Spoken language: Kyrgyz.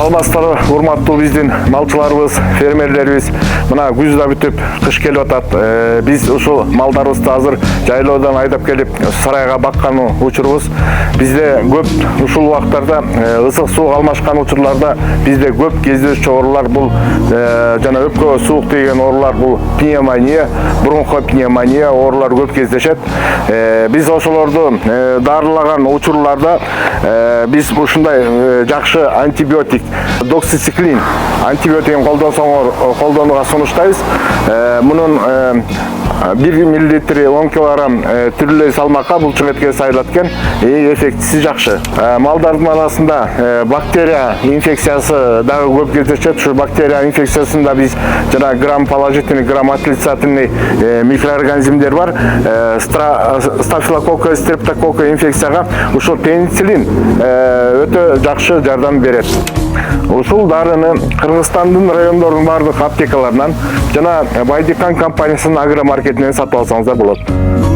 Саламатсыздарбы, урматтуу биздин малчыларыбыз, фермерлерибиз. Мына күз да бүтүп, кыш келип атат. Биз ушул малдарыбызды азыр жайлоодан айдап келип, сарайга баккан учурубуз. Бизде көп ушул убактарда ысык сууга алмашкан учурларда бизде көп кездешчү оорулар бул жана өпкө суук тийген оорулар бул пневмония, бронхопневмония оорулар көп кездешет. Биз ошолорду дарылаган учурларда биз ушундай жакшы антибиотик, доксициклин антибиотигин колдонууга сунуштайбыз. Мунун 1 миллилитри 10 килограмм түрлөй салмакка булчуң сайылат экен, эффектиси жакшы. Малдардын арасында бактерия инфекциясы дагы көп кездешет. Ушу бактерия инфекциясында биз жана грамм положительный, грамм отрицательный микроорганизмдер бар. Стафилококка, стрептококка инфекцияга ушул пенициллин өтө жакшы жардам берет. Ушул дарыны Кыргызстандын райондорунун бардык аптекаларынан жана Байдикан компаниясынын агромаркетинен сатып алсаңыздар болот.